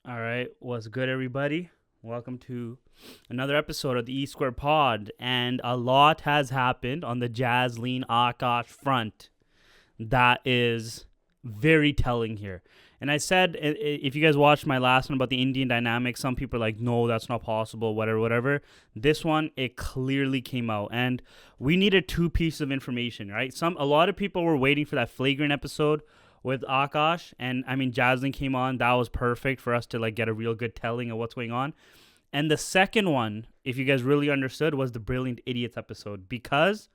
All right, what's good, everybody? Welcome to another episode of the E Square Pod, and a lot has happened on the Jasleen Akaash front that is very telling here. And I said, if you guys watched my last one about the Indian dynamic, some people are like, no, that's not possible, whatever, whatever. This one, it clearly came out, and we needed two pieces of information, right? A lot of people were waiting for that Flagrant episode with Akaash, and I mean, Jasleen came on. That was perfect for us to like get a real good telling of what's going on. And the second one, if you guys really understood, was the Brilliant Idiots episode, because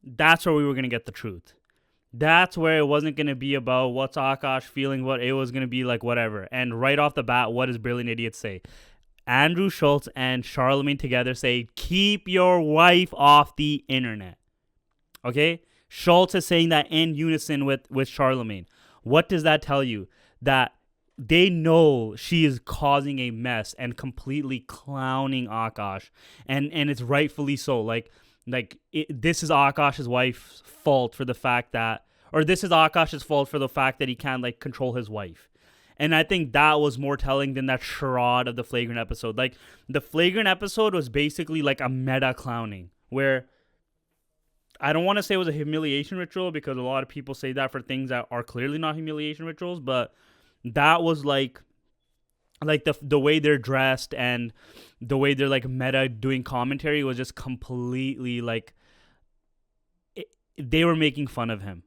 that's where we were going to get the truth. That's where it wasn't going to be about what's Akaash feeling, what it was going to be like, whatever. And right off the bat, what does Brilliant Idiots say? Andrew Schultz and Charlemagne together say, keep your wife off the internet. Okay? Schultz is saying that in unison with Charlemagne. What does that tell you? That they know she is causing a mess and completely clowning Akaash. And it's rightfully so. This is Akaash's wife's fault for the fact that, or this is Akaash's fault for the fact that he can't like control his wife. And I think that was more telling than that charade of the Flagrant episode. Like, the Flagrant episode was basically like a meta clowning, where I don't want to say it was a humiliation ritual, because a lot of people say that for things that are clearly not humiliation rituals, but that was like the way they're dressed and the way they're like meta doing commentary was just completely like they were making fun of him.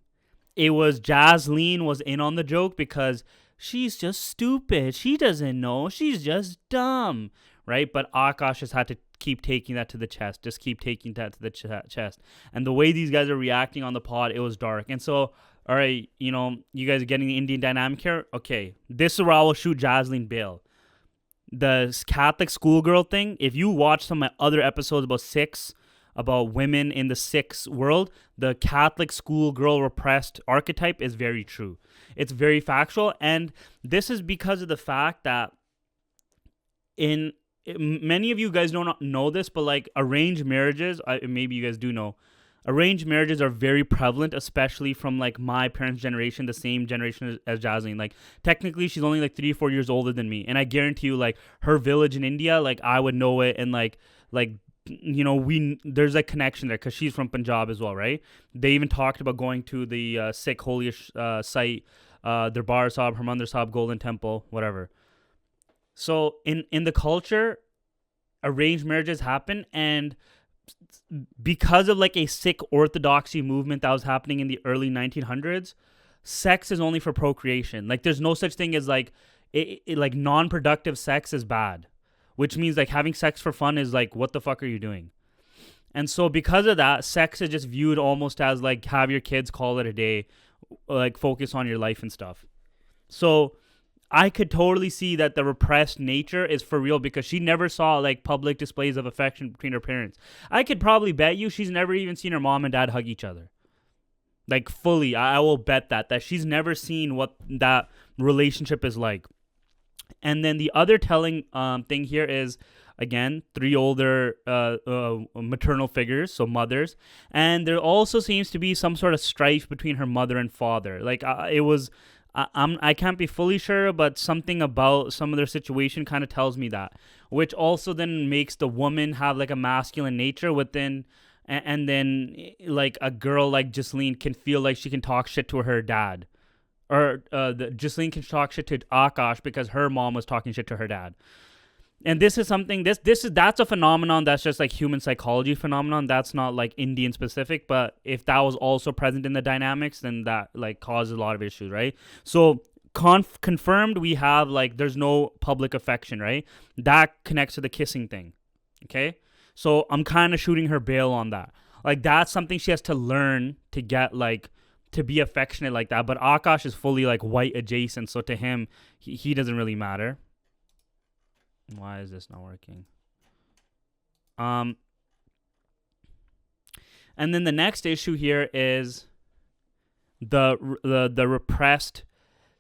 It was Jasleen was in on the joke because she's just stupid. She doesn't know. She's just dumb, right? But Akaash just had to keep taking that to the chest. Just keep taking that to the chest. And the way these guys are reacting on the pod, it was dark. And so, all right, you guys are getting the Indian dynamic here. Okay, this is where I will shoot Jasleen bail. The Catholic schoolgirl thing, if you watch some of my other episodes about women in the Sikhs world, the Catholic schoolgirl repressed archetype is very true. It's very factual, and this is because of the fact that many of you guys don't know this, but like arranged marriages, maybe you guys do know, arranged marriages are very prevalent, especially from like my parents' generation, the same generation as Jasleen. Like, technically, she's only like 3 or 4 years older than me, and I guarantee you, like, her village in India, like, I would know it, and like there's a connection there because she's from Punjab as well, right? They even talked about going to the Sikh holiest site, Darbar Sahib, Harmandir Sahib, Golden Temple, whatever. So in the culture, arranged marriages happen, and because of like a Sikh orthodoxy movement that was happening in the early 1900s, sex is only for procreation. Like, there's no such thing as like like non-productive sex is bad, which means like having sex for fun is like, what the fuck are you doing? And so because of that, sex is just viewed almost as like, have your kids, call it a day, like focus on your life and stuff. So I could totally see that the repressed nature is for real, because she never saw like public displays of affection between her parents. I could probably bet you she's never even seen her mom and dad hug each other. Like, fully, I will bet that she's never seen what that relationship is like. And then the other telling thing here is, again, 3 older maternal figures, so mothers. And there also seems to be some sort of strife between her mother and father. Like, it was... I can't be fully sure, but something about some of their situation kind of tells me that, which also then makes the woman have like a masculine nature within, and then like a girl like Jasleen can feel like she can talk shit to her dad, or Jasleen can talk shit to Akaash because her mom was talking shit to her dad. And this is something, that's a phenomenon that's just like human psychology phenomenon. That's not like Indian specific, but if that was also present in the dynamics, then that like causes a lot of issues, right? So confirmed, we have like, there's no public affection, right? That connects to the kissing thing, okay? So I'm kind of shooting her bail on that. Like, that's something she has to learn to get like, to be affectionate like that. But Akaash is fully like white adjacent, so to him, he doesn't really matter. Why is this not working? And then the next issue here is the repressed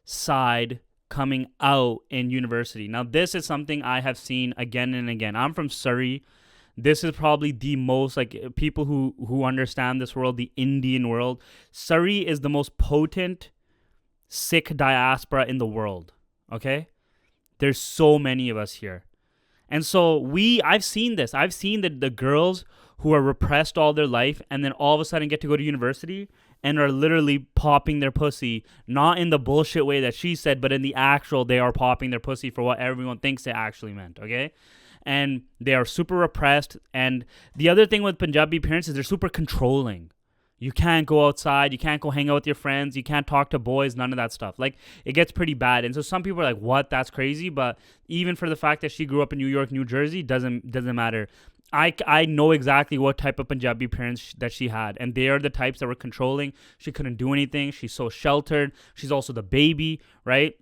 side coming out in university. Now, this is something I have seen again and again. I'm from Surrey. This is probably the most, like, people who understand this world, the Indian world. Surrey is the most potent Sikh diaspora in the world. Okay? There's so many of us here. And so I've seen this. I've seen the girls who are repressed all their life and then all of a sudden get to go to university and are literally popping their pussy, not in the bullshit way that she said, but in the actual, they are popping their pussy for what everyone thinks it actually meant, okay? And they are super repressed. And the other thing with Punjabi parents is they're super controlling. You can't go outside. You can't go hang out with your friends. You can't talk to boys. None of that stuff. Like, it gets pretty bad. And so some people are like, what? That's crazy. But even for the fact that she grew up in New York, New Jersey, doesn't matter. I know exactly what type of Punjabi parents that she had. And they are the types that were controlling. She couldn't do anything. She's so sheltered. She's also the baby, right?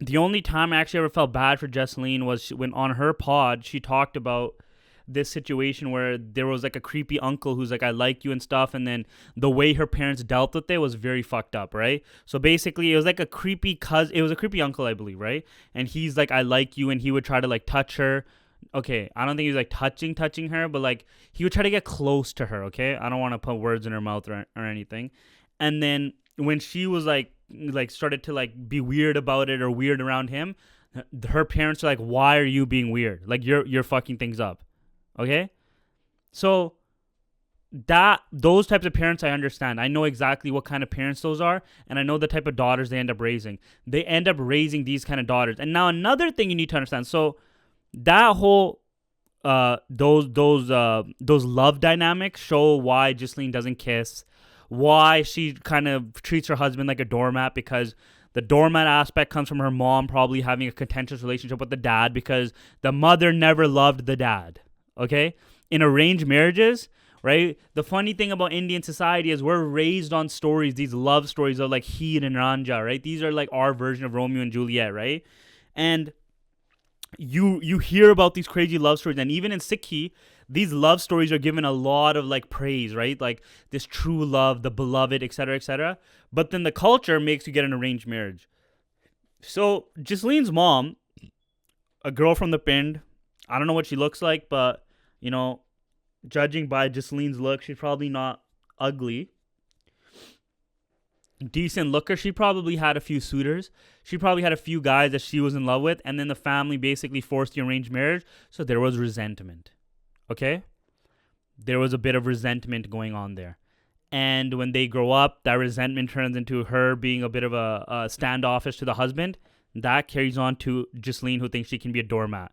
The only time I actually ever felt bad for Jasleen was when on her pod, she talked about this situation where there was like a creepy uncle who's like, I like you and stuff, and then the way her parents dealt with it was very fucked up, right? So basically it was like a creepy cousin, it was a creepy uncle, I believe, right? And he's like, I like you, and he would try to like touch her. Okay, I don't think he was like touching her, but like he would try to get close to her, okay? I don't want to put words in her mouth or anything. And then when she was like started to like be weird about it or weird around him, her parents are like, why are you being weird? Like you're fucking things up. Okay? So those types of parents I understand. I know exactly what kind of parents those are, and I know the type of daughters they end up raising. They end up raising these kind of daughters. And now another thing you need to understand. So that whole those love dynamics show why Jasleen doesn't kiss, why she kind of treats her husband like a doormat, because the doormat aspect comes from her mom probably having a contentious relationship with the dad because the mother never loved the dad. Okay? In arranged marriages, right? The funny thing about Indian society is we're raised on stories, these love stories of like Heer and Ranja, right? These are like our version of Romeo and Juliet, right? And you hear about these crazy love stories, and even in Sikhi, these love stories are given a lot of like praise, right? Like this true love, the beloved, etc., etc. But then the culture makes you get an arranged marriage. So Jasleen's mom, a girl from the Pind, I don't know what she looks like, but you know, judging by Jasleen's look, she's probably not ugly. Decent looker. She probably had a few suitors. She probably had a few guys that she was in love with, and then the family basically forced the arranged marriage. So there was resentment. Okay? There was a bit of resentment going on there. And when they grow up, that resentment turns into her being a bit of a standoffish to the husband. That carries on to Jasleen, who thinks she can be a doormat.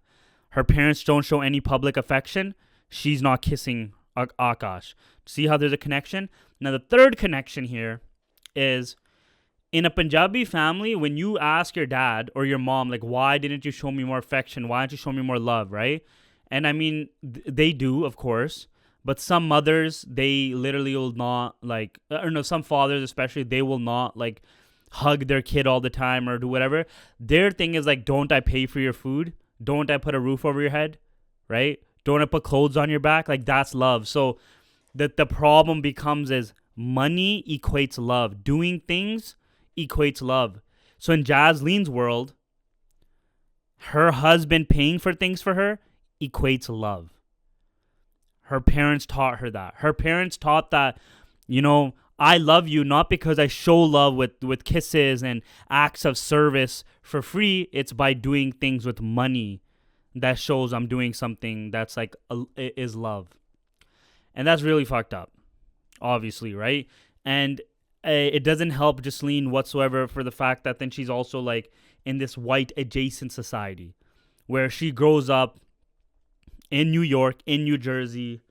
Her parents don't show any public affection. She's not kissing Akaash. See how there's a connection? Now, the third connection here is in a Punjabi family, when you ask your dad or your mom, like, why didn't you show me more affection? Why didn't you show me more love, right? And I mean, they do, of course. But some mothers, they literally will not, like, or no, some fathers especially, they will not, like, hug their kid all the time or do whatever. Their thing is, like, don't I pay for your food? Don't I put a roof over your head, right? Don't I put clothes on your back? Like, that's love. So the problem becomes is money equates love. Doing things equates love. So in Jasleen's world, her husband paying for things for her equates love. Her parents taught her that. Her parents taught that, you know, I love you not because I show love with kisses and acts of service for free. It's by doing things with money that shows I'm doing something that's like is love. And that's really fucked up, obviously, right? And it doesn't help Jasleen whatsoever for the fact that then she's also like in this white adjacent society where she grows up in New York, in New Jersey,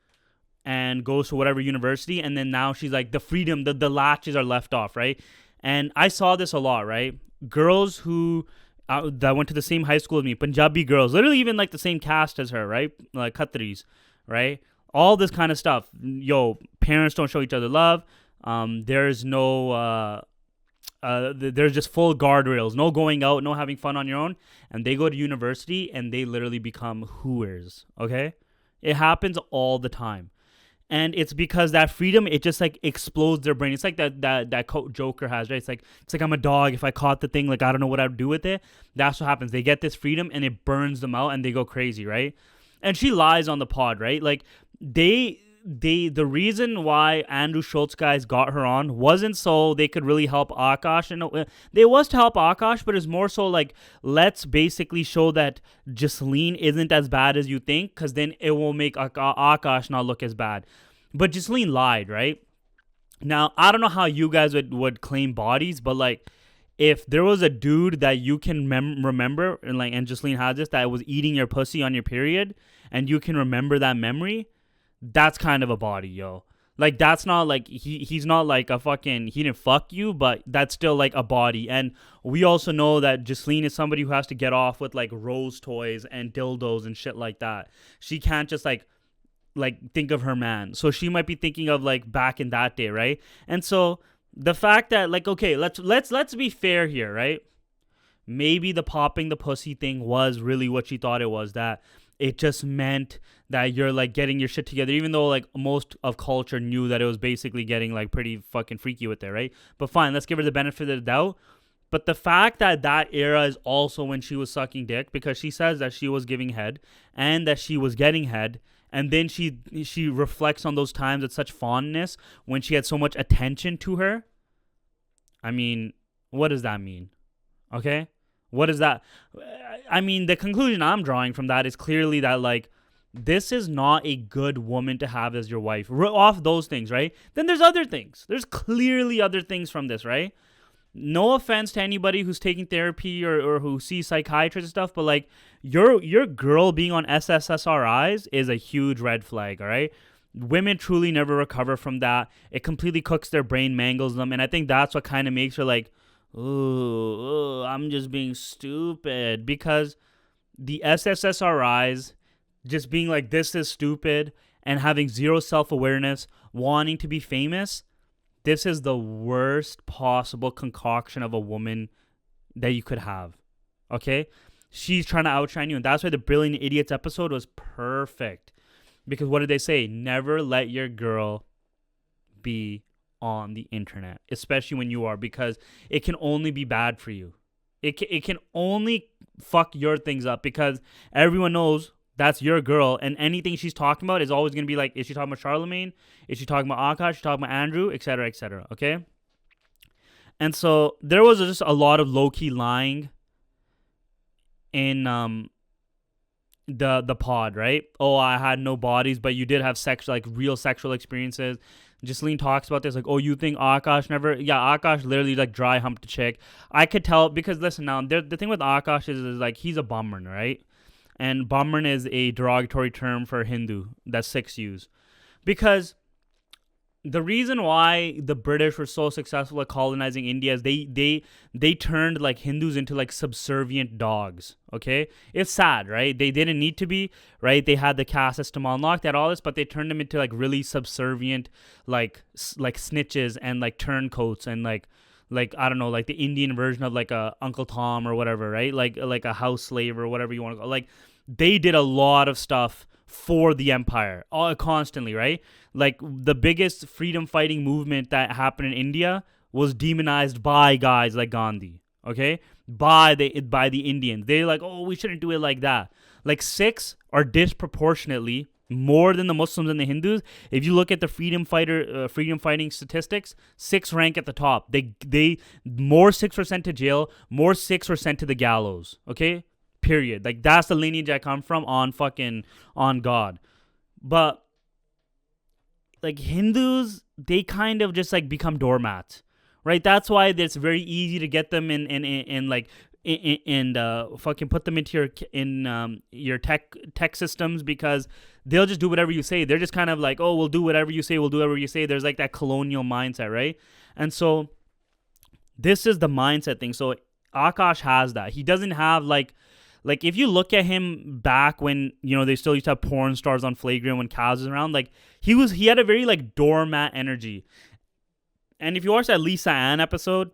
and goes to whatever university, and then now she's like the freedom, the latches are left off, right? And I saw this a lot, right? Girls who that went to the same high school as me, Punjabi girls, literally even like the same caste as her, right? Like Khatris, right? All this kind of stuff. Yo, parents don't show each other love. There's no there's just full guardrails, no going out, no having fun on your own, and they go to university and they literally become hooers. Okay, it happens all the time. And it's because that freedom, it just like explodes their brain. It's like that quote Joker has, right? It's like I'm a dog. If I caught the thing, like I don't know what I'd do with it. That's what happens. They get this freedom and it burns them out and they go crazy, right? And she lies on the pod, right? Like the reason why Andrew Schultz guys got her on wasn't so they could really help Akaash, and they was to help Akaash, but it's more so like, let's basically show that Jasleen isn't as bad as you think, because then it will make Akaash not look as bad. But Jasleen lied, right? Now, I don't know how you guys would claim bodies, but like, if there was a dude that you can remember, and Jasleen has this, that was eating your pussy on your period, and you can remember that memory, that's kind of a body, yo. Like, that's not like, he's not like a fucking, he didn't fuck you, but that's still like a body. And we also know that Jasleen is somebody who has to get off with like rose toys and dildos and shit like that. She can't just like think of her man. So she might be thinking of like back in that day, right? And so the fact that like, okay, let's be fair here, right? Maybe the popping the pussy thing was really what she thought it was, that it just meant that you're like getting your shit together, even though like most of culture knew that it was basically getting like pretty fucking freaky with it, right? But fine, let's give her the benefit of the doubt. But the fact that that era is also when she was sucking dick, because she says that she was giving head and that she was getting head, and then she reflects on those times with such fondness when she had so much attention to her. I mean, what does that mean? Okay? What is that? I mean, the conclusion I'm drawing from that is clearly that, like, this is not a good woman to have as your wife. Off those things, right? Then there's other things. There's clearly other things from this, right? No offense to anybody who's taking therapy or who sees psychiatrists and stuff, but like, your girl being on SSRIs is a huge red flag, all right? Women truly never recover from that. It completely cooks their brain, mangles them, and I think that's what kind of makes her like, ooh, I'm just being stupid, because the SSRIs just being like, this is stupid, and having zero self-awareness, wanting to be famous, this is the worst possible concoction of a woman that you could have, okay? She's trying to outshine you, and that's why the Brilliant Idiots episode was perfect, because what did they say? Never let your girl be on the internet, especially when you are, because it can only be bad for you. It can only fuck your things up, because everyone knows that's your girl, and anything she's talking about is always going to be like, is she talking about Charlemagne? Is she talking about Akaash? Is she talking about Andrew? Etc., etc., okay? And so there was just a lot of low-key lying in the pod, right? Oh, I had no bodies, but you did have real sexual experiences. Jasleen talks about this, like, oh, you think Akaash never? Yeah, Akaash literally like dry humped a chick. I could tell, because listen now, the thing with Akaash is like, he's a bummer, right? And bummer is a derogatory term for Hindu that Sikhs use, because the reason why the British were so successful at colonizing India is they turned like Hindus into like subservient dogs. Okay, it's sad, right? They didn't need to be, right? They had the caste system unlocked, at all this, but they turned them into like really subservient, like snitches and like turncoats and like I don't know, like the Indian version of like a Uncle Tom or whatever, right? Like a house slave or whatever you want to go. Like, they did a lot of stuff for the empire, constantly, right? Like, the biggest freedom fighting movement that happened in India was demonized by guys like Gandhi, okay? By the Indians. They're like, oh, we shouldn't do it like that. Like, Sikhs are disproportionately more than the Muslims and the Hindus. If you look at the freedom fighting statistics, Sikhs rank at the top. They more Sikhs were sent to jail, more Sikhs were sent to the gallows, okay? Period. Like, that's the lineage I come from, on God. But like, Hindus, they kind of just like become doormats, right? That's why it's very easy to get them in fucking put them into your tech systems, because they'll just do whatever you say. They're just kind of like, oh, we'll do whatever you say, we'll do whatever you say. There's like that colonial mindset, right? And so this is the mindset thing. So Akaash has that. He doesn't have like if you look at him back when, you know, they still used to have porn stars on Flagrant when Kaz was around, like, he had a very like doormat energy. And if you watch that Lisa Ann episode,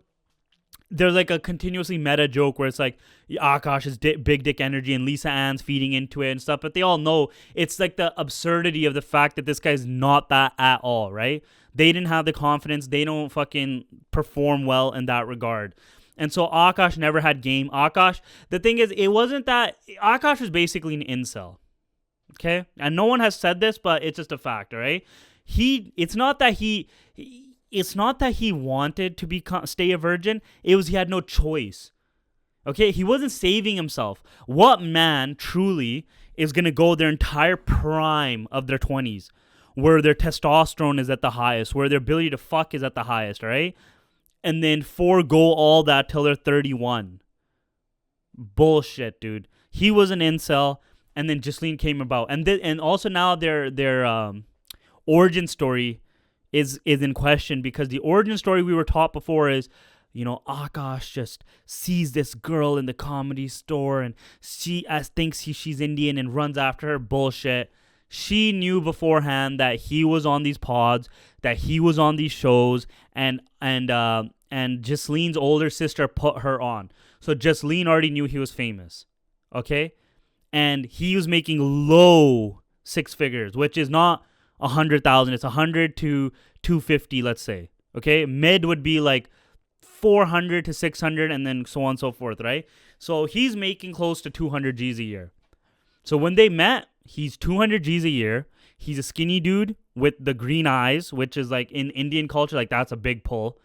there's like a continuously meta joke where it's like Akaash is big dick energy and Lisa Ann's feeding into it and stuff, but they all know it's like the absurdity of the fact that this guy's not that at all, right? They didn't have the confidence. They don't fucking perform well in that regard. And so Akaash never had game. Akaash, the thing is, it wasn't that Akaash was basically an incel. Okay, and no one has said this, but it's just a fact. All right, it's not that he wanted to stay a virgin. It was he had no choice. Okay, he wasn't saving himself. What man truly is gonna go their entire prime of their 20s, where their testosterone is at the highest, where their ability to fuck is at the highest, right? And then forego all that till they're 31. Bullshit, dude. He was an incel, and then Jasleen came about, and also now their origin story is in question, because the origin story we were taught before is, Akaash just sees this girl in the comedy store and she thinks she's Indian and runs after her. Bullshit. She knew beforehand that he was on these pods, that he was on these shows, and Jasleen's older sister put her on. So Jasleen already knew he was famous. Okay? And he was making low six figures, which is not 100,000. It's 100 to 250, let's say. Okay? Mid would be like 400 to 600, and then so on and so forth, right? So he's making close to 200 G's a year. So when they met, he's 200 G's a year. He's a skinny dude with the green eyes, which is like in Indian culture, like that's a big pull.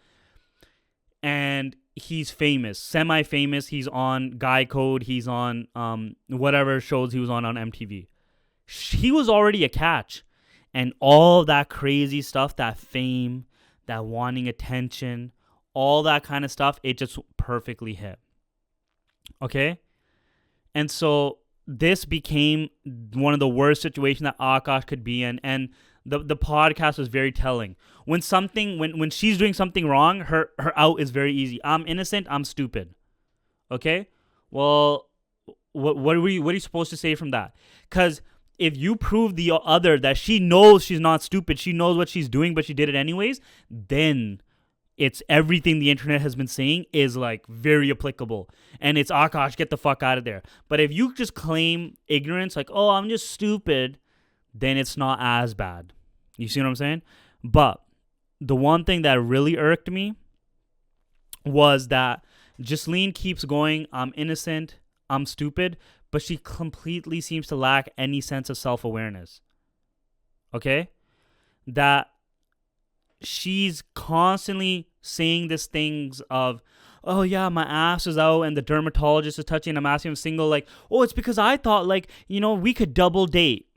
And he's famous, semi-famous. He's on Guy Code. He's on whatever shows he was on MTV. He was already a catch. And all that crazy stuff, that fame, that wanting attention, all that kind of stuff, it just perfectly hit. Okay? And so this became one of the worst situations that Akaash could be in. And the podcast was very telling. When she's doing something wrong, her out is very easy. I'm innocent, I'm stupid. Okay? Well, what are you supposed to say from that? Because if you prove the other that she knows she's not stupid, she knows what she's doing, but she did it anyways, then it's everything the internet has been saying is like very applicable. And it's Akaash, get the fuck out of there. But if you just claim ignorance, like, oh, I'm just stupid, then it's not as bad. You see what I'm saying? But the one thing that really irked me was that Jasleen keeps going, I'm innocent, I'm stupid, but she completely seems to lack any sense of self-awareness. Okay? That she's constantly saying these things of, oh yeah, my ass is out and the dermatologist is touching and I'm asking him single, like, oh, it's because I thought, like, we could double date.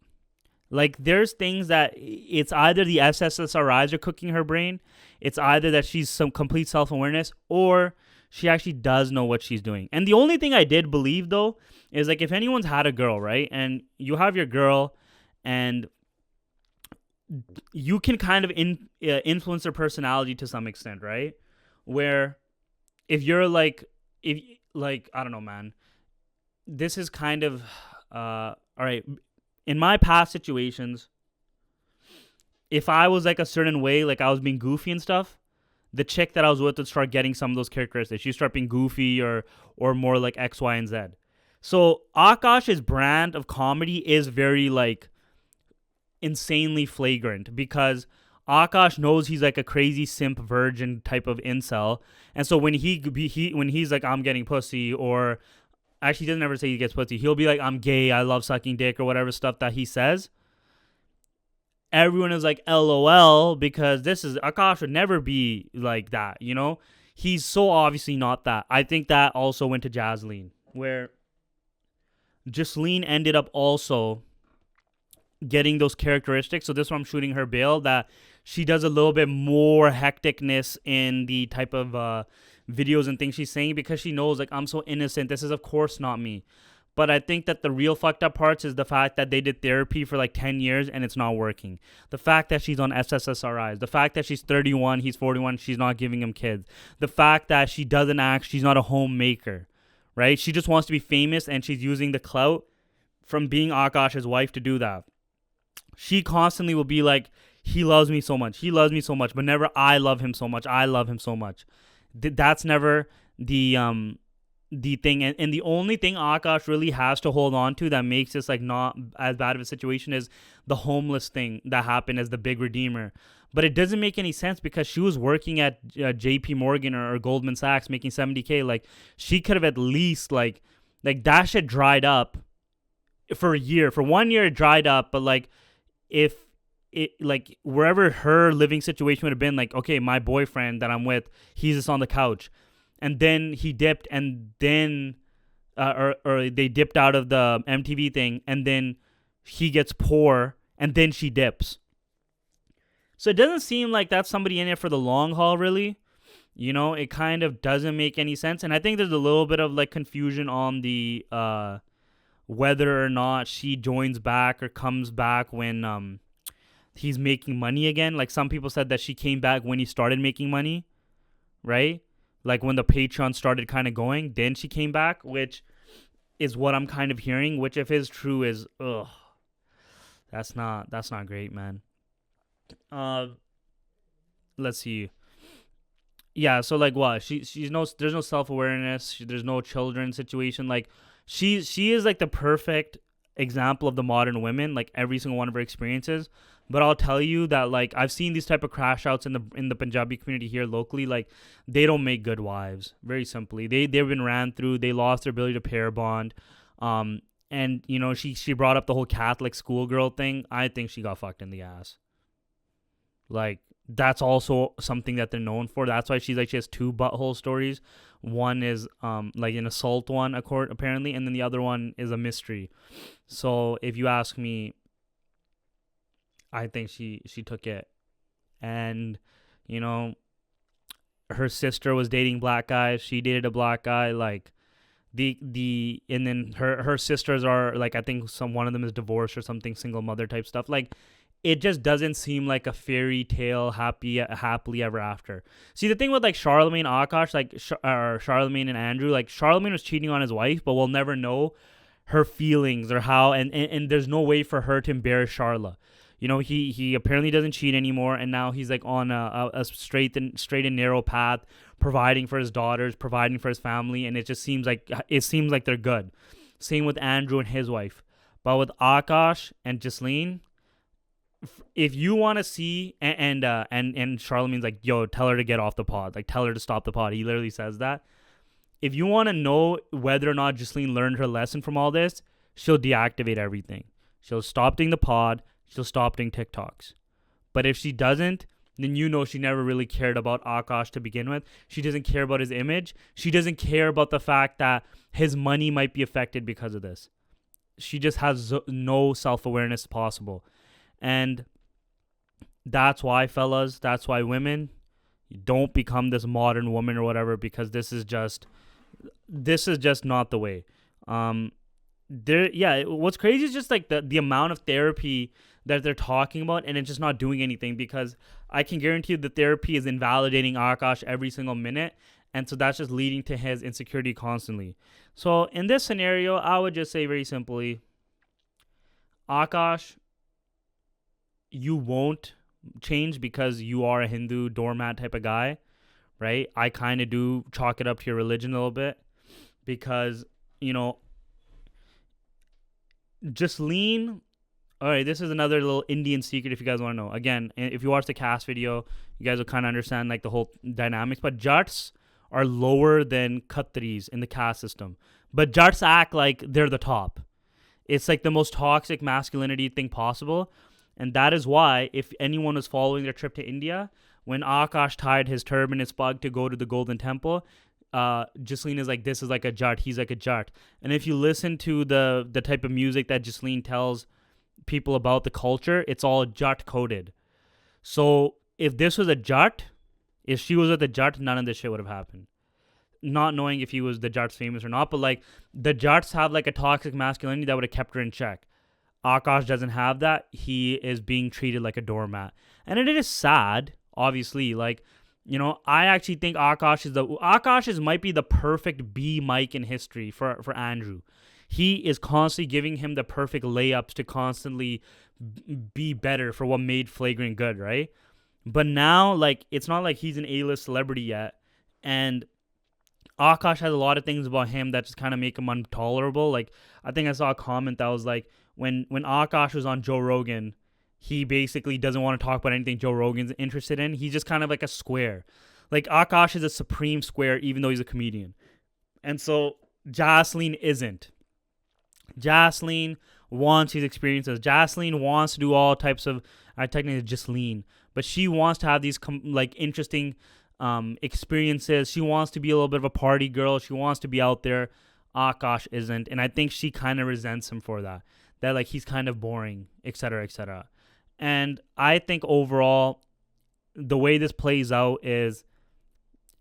Like, there's things that it's either the SSRIs are cooking her brain, it's either that she's some complete self-awareness, or she actually does know what she's doing. And the only thing I did believe, though, is like if anyone's had a girl, right, and you have your girl and you can kind of influence their personality to some extent, right? Where if you're like, I don't know, man, this is kind of, all right, in my past situations, if I was like a certain way, like I was being goofy and stuff, the chick that I was with would start getting some of those characteristics. She'd start being goofy or more like X, Y, and Z. So Akaash's brand of comedy is very like insanely flagrant because Akaash knows he's like a crazy simp virgin type of incel, and so when he's like, I'm getting pussy, or actually he doesn't ever say he gets pussy, he'll be like, I'm gay, I love sucking dick, or whatever stuff that he says. Everyone is like, LOL, because Akaash would never be like that, He's so obviously not that. I think that also went to Jasleen, where Jasleen ended up also getting those characteristics. So this is why I'm shooting her bail, that she does a little bit more hecticness in the type of videos and things she's saying, because she knows, like, I'm so innocent. This is, of course, not me. But I think that the real fucked up parts is the fact that they did therapy for like 10 years and it's not working. The fact that she's on SSRIs. The fact that she's 31, he's 41, she's not giving him kids. The fact that she doesn't act, she's not a homemaker, right? She just wants to be famous and she's using the clout from being Akaash's wife to do that. She constantly will be like, he loves me so much. He loves me so much. But never, I love him so much. I love him so much. That's never the thing. And the only thing Akaash really has to hold on to that makes this like not as bad of a situation is the homeless thing that happened as the big redeemer. But it doesn't make any sense because she was working at JP Morgan or Goldman Sachs making $70K. Like, she could have at least like that shit dried up for a year. For 1 year, it dried up. But like, if it like wherever her living situation would have been, like, okay, my boyfriend that I'm with, he's just on the couch, and then he dipped, and then or they dipped out of the MTV thing, and then he gets poor, and then she dips. So it doesn't seem like that's somebody in it for the long haul, really. It kind of doesn't make any sense. And I think there's a little bit of like confusion on the whether or not she joins back or comes back when he's making money again. Like, some people said that she came back when he started making money, right? Like when the Patreon started kind of going, then she came back, which is what I'm kind of hearing, which if is true is, that's not great, man. Let's see. Yeah, so like what? She's no there's no self-awareness, there's no children situation. Like, she is like the perfect example of the modern women, like every single one of her experiences. But I'll tell you that, like, I've seen these type of crash outs in the Punjabi community here locally. Like, they don't make good wives. Very simply, they've been ran through. They lost their ability to pair bond. And she brought up the whole Catholic schoolgirl thing. I think she got fucked in the ass. Like, that's also something that they're known for. That's why she has two butthole stories. One is like an assault one, apparently, and then the other one is a mystery. So if you ask me, I think she took it. And her sister was dating black guys. She dated a black guy. Like, and then her sisters are, like, I think one of them is divorced or something, single mother type stuff. Like, it just doesn't seem like a fairy tale, happily ever after. See, the thing with like Charlemagne, Akaash, like Charlemagne and Andrew, like, Charlemagne was cheating on his wife, but we'll never know her feelings or how, and there's no way for her to embarrass Charla. He apparently doesn't cheat anymore, and now he's like on a straight and narrow path, providing for his daughters, providing for his family, and it seems like they're good. Same with Andrew and his wife, but with Akaash and Jasleen, if you want to see, and Charlemagne's like, yo, tell her to get off the pod, like, tell her to stop the pod. He literally says that. If you want to know whether or not Jasleen learned her lesson from all this, she'll deactivate everything. She'll stop doing the pod. She'll stop doing TikToks. But if she doesn't, then she never really cared about Akaash to begin with. She doesn't care about his image. She doesn't care about the fact that his money might be affected because of this. She just has no self-awareness possible. And that's why, fellas, that's why women, don't become this modern woman or whatever, because this is just not the way. What's crazy is just like the amount of therapy that they're talking about, and it's just not doing anything, because I can guarantee you the therapy is invalidating Akaash every single minute, and so that's just leading to his insecurity constantly. So in this scenario, I would just say very simply, Akaash, you won't change because you are a Hindu doormat type of guy, right? I kind of do chalk it up to your religion a little bit, because Jasleen. All right, this is another little Indian secret if you guys want to know. Again, if you watch the cast video, you guys will kind of understand like the whole dynamics. But Jats are lower than Khatris in the caste system. But Jats act like they're the top. It's like the most toxic masculinity thing possible. And that is why, if anyone was following their trip to India, when Akaash tied his turban and spug to go to the Golden Temple, Jasleen is like, this is like a Jat. He's like a Jat. And if you listen to the type of music that Jasleen tells people about the culture, it's all Jat coded. So if this was a Jat, if she was with a Jat, none of this shit would have happened. Not knowing if he was the Jats famous or not, but like the Jats have like a toxic masculinity that would have kept her in check. Akaash doesn't have that. He is being treated like a doormat. And it is sad, obviously. Like, I actually think Akaash might be the perfect B mic in history for Andrew. He is constantly giving him the perfect layups to constantly be better for what made Flagrant good, right? But now, like, it's not like he's an A-list celebrity yet. And Akaash has a lot of things about him that just kind of make him intolerable. Like, I think I saw a comment that was like, when Akaash was on Joe Rogan, he basically doesn't want to talk about anything Joe Rogan's interested in. He's just kind of like a square. Like, Akaash is a supreme square, even though he's a comedian. And so Jasleen isn't. Jasleen wants these experiences. Jasleen wants to do all types of, technically Jasleen, but she wants to have these like interesting experiences. She wants to be a little bit of a party girl. She wants to be out there. Akaash isn't, and I think she kind of resents him for that. That like he's kind of boring, etc., etc. And I think overall, the way this plays out is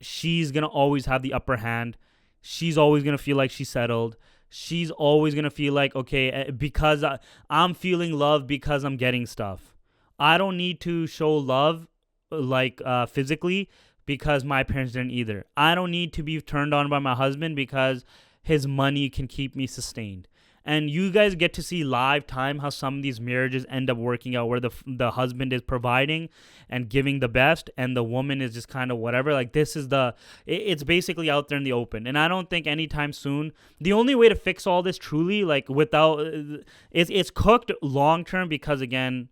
she's gonna always have the upper hand. She's always gonna feel like she's settled. She's always gonna feel like, okay, because I'm feeling love because I'm getting stuff. I don't need to show love like physically because my parents didn't either. I don't need to be turned on by my husband because his money can keep me sustained. And you guys get to see live time how some of these marriages end up working out, where the husband is providing and giving the best, and the woman is just kind of whatever. Like this is it's basically out there in the open. And I don't think anytime soon, the only way to fix all this truly, like without, it's cooked long term because again,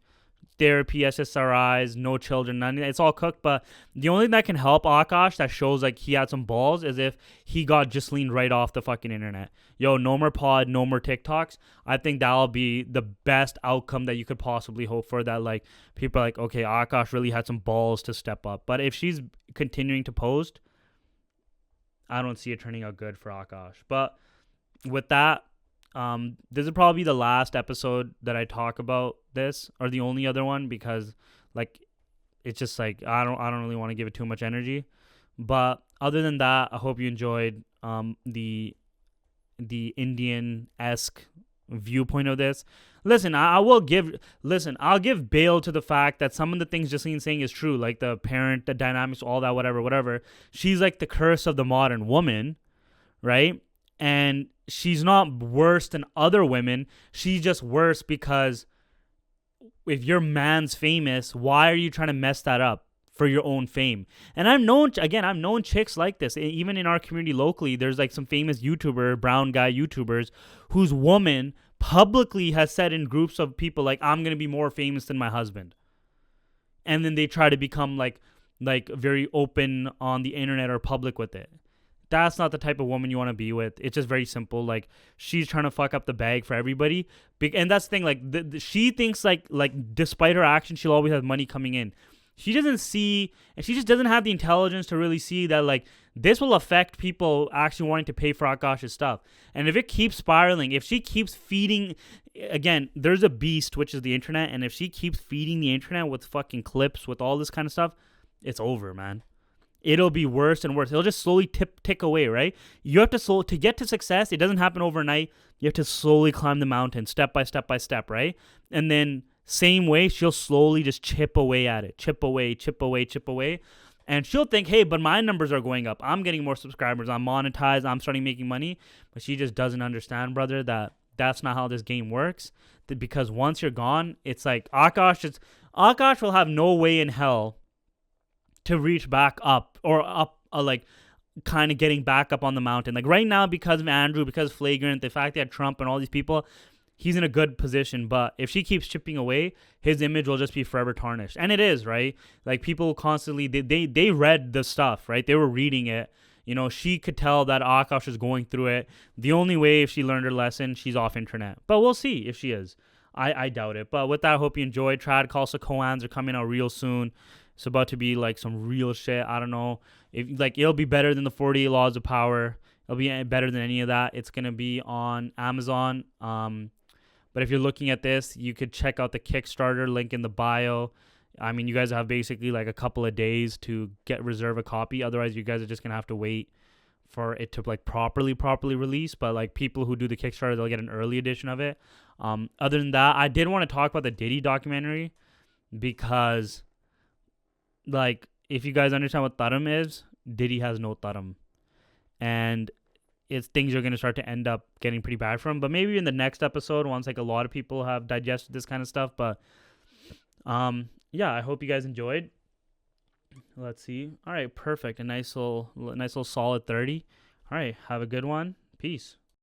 therapy, SSRIs, no children, none. It's all cooked. But the only thing that can help Akaash that shows like he had some balls is if he got Jasleen right off the fucking internet. Yo, no more pod, no more TikToks. I think that'll be the best outcome that you could possibly hope for. That like people are like, okay, Akaash really had some balls to step up. But if she's continuing to post, I don't see it turning out good for Akaash. But with that, this will probably be the last episode that I talk about this, or the only other one, because like it's just like I don't really want to give it too much energy. But other than that, I hope you enjoyed the Indian-esque viewpoint of this. Listen, I'll give bail to the fact that some of the things Jaslene's saying is true, like the parent, the dynamics, all that, whatever. She's like the curse of the modern woman, right? And she's not worse than other women. She's just worse because if your man's famous, why are you trying to mess that up for your own fame? And I've known chicks like this. Even in our community locally, there's like some famous brown guy YouTubers whose woman publicly has said in groups of people like, I'm going to be more famous than my husband. And then they try to become like very open on the internet or public with it. That's not the type of woman you want to be with. It's just very simple. Like she's trying to fuck up the bag for everybody, and that's the thing. Like she thinks like despite her actions, she'll always have money coming in. She doesn't see, and she just doesn't have the intelligence to really see that like this will affect people actually wanting to pay for Akaash's stuff. And if it keeps spiraling, if she keeps feeding, again, there's a beast which is the internet, and if she keeps feeding the internet with fucking clips with all this kind of stuff, it's over, man. It'll be worse and worse. It'll just slowly tick away, right? You have to get to success. It doesn't happen overnight. You have to slowly climb the mountain, step by step by step, right? And then same way, she'll slowly just chip away at it. Chip away. And she'll think, hey, but my numbers are going up. I'm getting more subscribers. I'm monetized. I'm starting making money. But she just doesn't understand, brother, that that's not how this game works. Because once you're gone, it's like Akaash will have no way in hell to reach back up or up, like kind of getting back up on the mountain. Like right now, because of Andrew, because of Flagrant, the fact that Trump and all these people, he's in a good position. But if she keeps chipping away, his image will just be forever tarnished. And it is, right? Like people constantly, they read the stuff, right? They were reading it. You know, she could tell that Akaash is going through it. The only way, if she learned her lesson, she's off internet. But we'll see if she is. I doubt it. But with that, I hope you enjoyed. Trad, Khalsa, Koans are coming out real soon. It's about to be like some real shit. I don't know if like it'll be better than the 48 Laws of Power. It'll be better than any of that. It's gonna be on Amazon. But if you're looking at this, you could check out the Kickstarter link in the bio. I mean, you guys have basically like a couple of days to reserve a copy. Otherwise, you guys are just gonna have to wait for it to like properly release. But like people who do the Kickstarter, they'll get an early edition of it. Other than that, I did want to talk about the Diddy documentary because, like, if you guys understand what Taram is, Diddy has no Taram. And it's things are going to start to end up getting pretty bad for him. But maybe in the next episode, once like a lot of people have digested this kind of stuff. But yeah, I hope you guys enjoyed. Let's see. All right, perfect. A nice little solid 30. All right, have a good one. Peace.